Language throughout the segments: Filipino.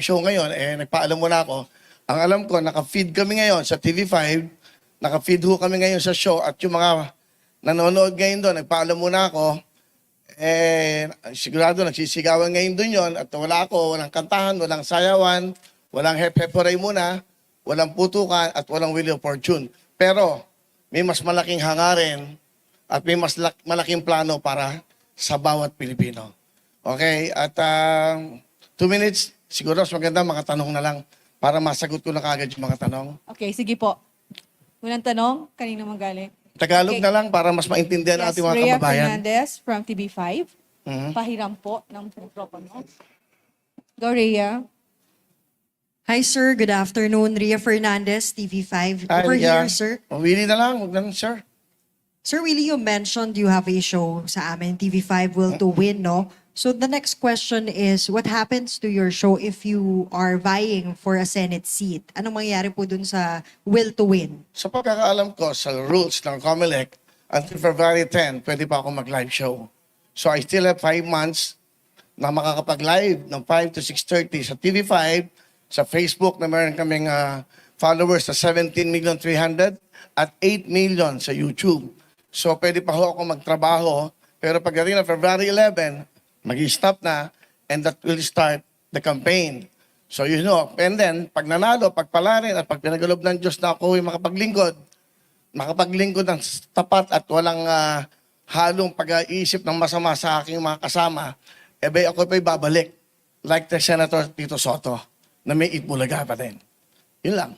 show ngayon, nagpaalam muna ako. Ang alam ko, naka-feed kami ngayon sa TV5, naka-feed ho kami ngayon sa show, at yung mga nanonood ngayon doon, nagpaalam muna ako, sigurado nagsisigawan ngayon doon yon, at wala ako, walang kantahan, walang sayawan, walang hep-heporay muna, walang putukan, at walang Wheel of Fortune. Pero, may mas malaking hangarin, at may mas malaking plano para sa bawat Pilipino. Okay? At 2 minutes, siguro mas maganda mga tanong na lang para masagot ko na kagad yung mga tanong. Okay, sige po. Unang tanong, kanina manggaling? Tagalog Okay. na lang para mas maintindihan ng Yes, ating mga Rhea kababayan. Fernandez from TV5. Pahiram po ng mikropono. Go, Rhea. Hi sir, good afternoon. Ria Fernandez, TV5. Hi, Over Rhea. here, sir. Willie na lang, huwag na lang, sir. Sir Willie, you mentioned you have a show sa amin, TV5 Will to Win, no? So the next question is, what happens to your show if you are vying for a Senate seat? Anong mangyayari po dun sa Will to Win? Sa pagkakaalam ko, sa rules ng COMELEC, until February 10, pwede pa ako mag-live show. So I still have 5 months na makakapag-live ng 5 to 6:30 sa TV5, sa Facebook na meron kaming followers sa 17,300,000 at 8 million sa YouTube. So pwede pa ho ako magtrabaho, pero pagdating ng February 11, mag-stop na, and that will start the campaign. So you know, and then, pag nanalo, pagpalarin, at pag pinagalob ng Diyos na ako ay makapaglingkod ng tapat at walang halong pag-iisip ng masama sa aking mga kasama, ako pa'y babalik, like the Senator Tito Soto, na may itbulaga pa din. Yun lang.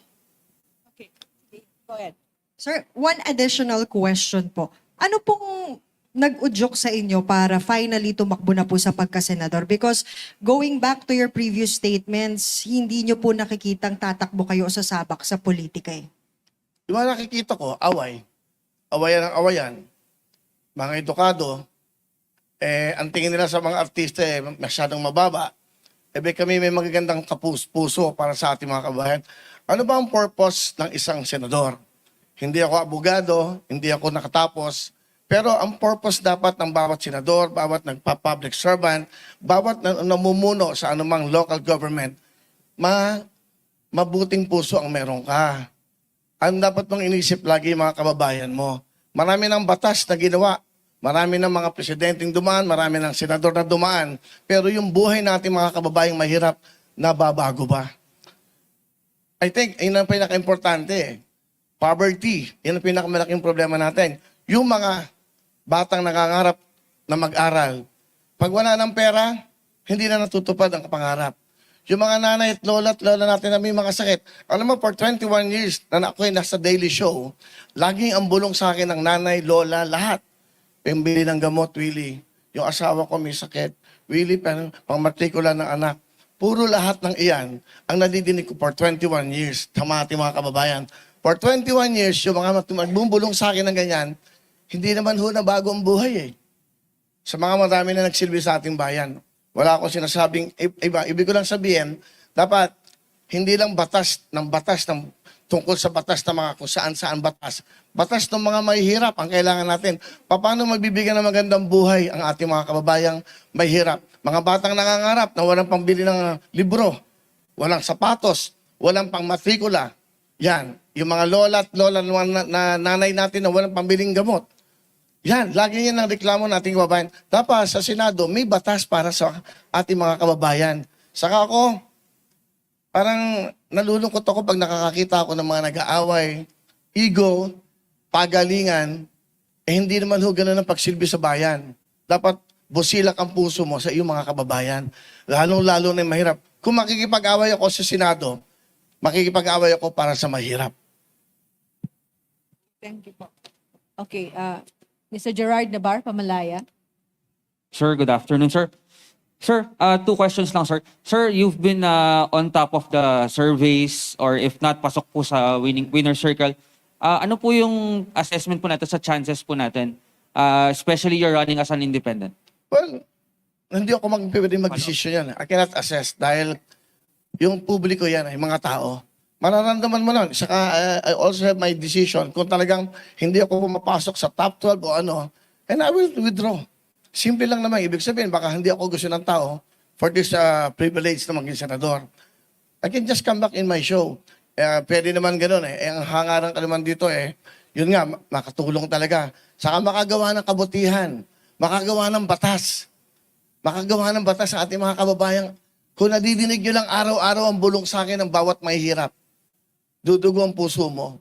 Okay, go ahead. Sir, one additional question po. Ano pong nag-udyok sa inyo para finally tumakbo na po sa pagkasenador? Because going back to your previous statements, hindi nyo po nakikitang tatakbo kayo sa sabak sa politika eh. Yung mga nakikita ko, away. Awayan ang awayan. Mga edukado, ang tingin nila sa mga artista masyadong mababa. Kami may magagandang puso para sa ating mga kabayan. Ano ba ang purpose ng isang senador? Hindi ako abogado, hindi ako nakatapos, pero ang purpose dapat ng bawat senador, bawat nagpa-public servant, bawat namumuno sa anumang local government, mabuting puso ang meron ka. Ang dapat mong inisip lagi mga kababayan mo. Marami ng batas na ginawa, marami ng mga presidenteng dumaan, marami ng senador na dumaan, pero yung buhay natin mga kababayang mahirap, nababago ba? I think, yun ang pinaka-importante. Poverty, yun ang pinakamalaking problema natin. Yung mga batang nangangarap na mag-aral, pag wala ng pera, hindi na natutupad ang pangarap. Yung mga nanay at lola natin na may mga sakit. Alam mo, for 21 years na ako'y nasa daily show, laging ang bulong sa akin ng nanay, lola, lahat. Pambili ng gamot, Willie. Yung asawa ko may sakit. Willie, pang-matrikula ng anak. Puro lahat ng iyan ang nadidinig ko for 21 years. Tama ating mga kababayan. For 21 years, yung mga magbubulong sa akin ng ganyan, hindi naman ho na bago ang buhay eh. Sa mga marami na nagsilbi sa ating bayan. Wala akong sinasabing iba. Ibig ko lang sabihin, dapat hindi lang batas tungkol sa batas ng mga kung saan batas. Batas ng mga mahihirap ang kailangan natin. Paano magbibigyan ng magandang buhay ang ating mga kababayang mahihirap? Mga batang nangangarap na walang pambili ng libro, walang sapatos, walang pangmatrikula. Yan, yung mga lola at lola na nanay natin na walang pambiling gamot. Yan, lagi yan ang reklamo nating kababayan. Dapat sa Senado, may batas para sa ating mga kababayan. Saka ako, parang nalulungkot ako pag nakakakita ako ng mga nag-aaway, ego, pagalingan, hindi naman ho ganun ang pagsilbi sa bayan. Dapat busilak ang puso mo sa iyong mga kababayan. Lalong-lalo na yung mahirap. Kung makikipag-away ako sa Senado, makikipag-away ako para sa mahirap. Thank you po. Okay, Mr. Gerard Nabar, Pamalaya. Sir, good afternoon, sir. Sir, 2 questions lang, sir. Sir, you've been on top of the surveys or if not, pasok po sa winner circle. Ano po yung assessment po natin sa chances po natin? Especially you're running as an independent. Well, hindi ako pwede mag-desisyon yan. I cannot assess dahil yung publiko yan ay mga tao. Mararamdaman mo nun. Saka I also have my decision kung talagang hindi ako pumapasok sa top 12 o ano, and I will withdraw. Simple lang naman. Ibig sabihin, baka hindi ako gusto ng tao for this privilege na maging senador. I can just come back in my show. Pwede naman ganun eh. Ang hangaran ka naman dito eh, yun nga, makatulong talaga. Saka makagawa ng kabutihan, makagawa ng batas. Makagawa ng batas sa ating mga kababayan. Kung nadidinig nyo lang araw-araw ang bulong sa akin ng bawat mahihirap, dudugo ang puso mo.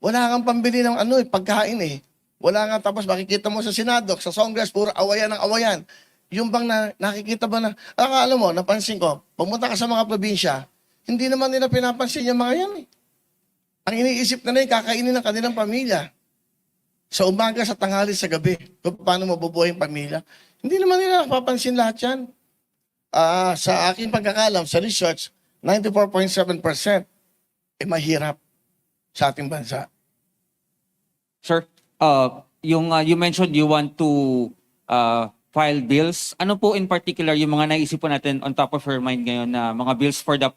Wala kang pambili ng pagkain eh. Wala nga, tapos makikita mo sa Senado, sa Congress, puro awayan ng awayan. Yung bang nakikita ba na, alam mo, napansin ko, pumunta ka sa mga probinsya, hindi naman nila pinapansin yung mga yan eh. Ang iniisip na yung kakainin ng kanilang pamilya. Sa umaga, sa tanghali, sa gabi. Kung paano mabubuhay yung pamilya. Hindi naman nila napapansin lahat yan. Sa aking pagkakalam, sa research, 94.7% mahirap sa ating bansa. Sir, you mentioned you want to file bills. Ano po in particular yung mga naisip po natin on top of your mind ngayon na mga bills for the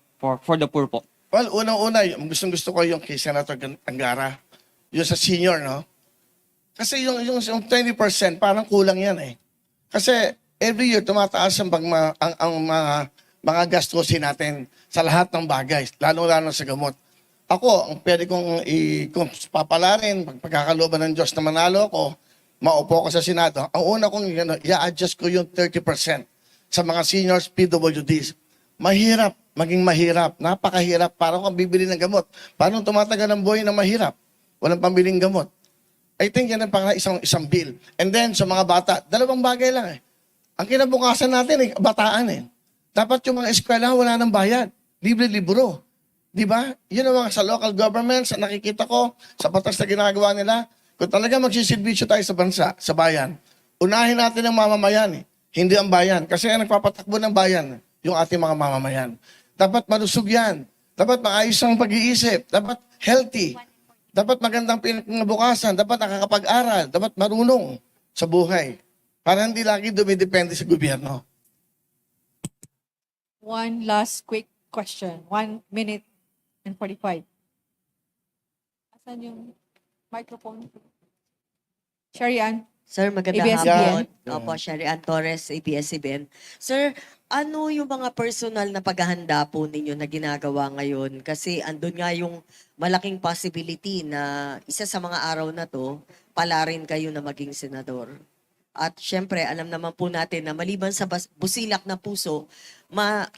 poor po? Well, unang-una, gusto ko yung kay Senator Angara. Yung sa senior, no? Kasi yung 20%, parang kulang yan eh. Kasi every year, tumataas ang mga gastusin natin sa lahat ng bagay, lalo-lalo sa gamot. Ako, ang pwede kung papalarin, pagkakalooban ng Diyos na manalo ako, maupo ko sa Senado, ang una kong i-adjust ko yung 30% sa mga seniors PWDs. Mahirap, maging mahirap, napakahirap, parang kung bibili ng gamot. Parang tumatagal ang buhay na mahirap, walang pambiling gamot. I think yan ang isang bill. And then sa mga bata, dalawang bagay lang eh. Ang kinabukasan natin bataan eh. Dapat yung mga eskwela wala nang bayad. Libre-libro. Di ba? Yun ang mga sa local governments, nakikita ko sa batas na ginagawa nila. Kung talaga magsisilbisyo tayo sa bansa, sa bayan, unahin natin ang mamamayan eh. Hindi ang bayan. Kasi ang nagpapatakbo ng bayan, yung ating mga mamamayan. Dapat malusog yan. Dapat maayos ang pag-iisip. Dapat healthy. Dapat magandang pinabukasan. Dapat nakakapag-aral. Dapat marunong sa buhay. Para hindi lagi dumidepende sa gobyerno. One last quick question. 1 minute and 45. Asan yung microphone? Sherry Ann. Sir, magandang ABS-CBN. hapon. Opo, Sherry Ann Torres, ABS-CBN. Sir, ano yung mga personal na paghahanda po ninyo na ginagawa ngayon? Kasi andun nga yung malaking possibility na isa sa mga araw na to, pala rin kayo na maging senador. At syempre, alam naman po natin na maliban sa busilak na puso,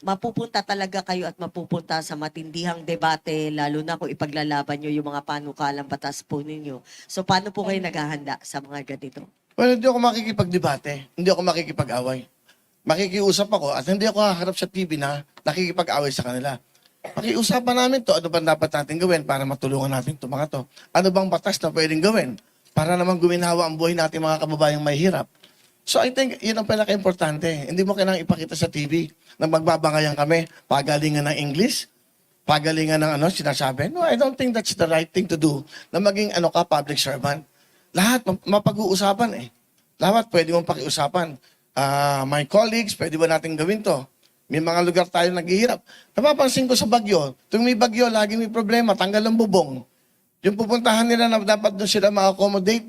mapupunta talaga kayo at mapupunta sa matindihang debate, lalo na kung ipaglalaban nyo yung mga panukalang batas po ninyo. So, paano po kayo naghahanda sa mga ganito? Well, hindi ako makikipagdebate. Hindi ako makikipag-away. Makikiusap ako at hindi ako haharap sa TV na nakikipag-away sa kanila. Pakiusapan namin to, ano ba dapat natin gawin para matulungan natin itong mga to? Ano bang batas na pwedeng gawin para naman guminawa ang buhay natin mga kababayang may hirap? So I think yun ang pinaka-importante. Hindi mo kailangang ipakita sa TV na magbabangayan kami, pagalingan ng English, pagalingan ng sinasabi. No, I don't think that's the right thing to do na maging public servant. Lahat mapag-uusapan eh. Lahat pwede mong pakiusapan. My colleagues, pwede ba natin gawin to? May mga lugar tayo naghihirap. Napapansin ko sa Bagyo, tuwing may Bagyo, lagi may problema, tanggal ang bubong. Yung pupuntahan nila na dapat doon sila ma-accommodate,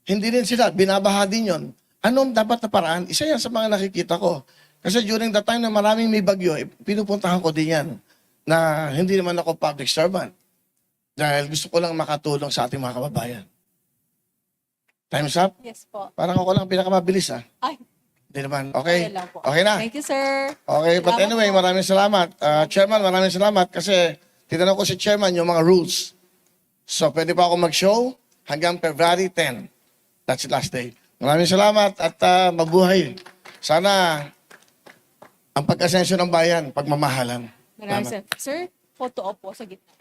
hindi rin sila, binabaha din yun. Anong dapat na paraan? Isa yan sa mga nakikita ko. Kasi during the time na maraming may Bagyo, pinupuntahan ko din yan na hindi naman ako public servant. Dahil gusto ko lang makatulong sa ating mga kababayan. Time's up? Yes po. Parang ako lang pinakamabilis Ay, Hindi naman. Okay. okay lang po. Okay na. Thank you, sir. Okay, but Salamat anyway, po. maraming salamat. Chairman, maraming salamat kasi tinanong ko si Chairman yung mga rules. So, pwede pa ako mag-show hanggang February 10. That's the last day. Maraming salamat at mabuhay. Sana ang pag-asensyo ng bayan, pagmamahalan. Maraming Salamat. sir. Sir, photo op po sa gitna.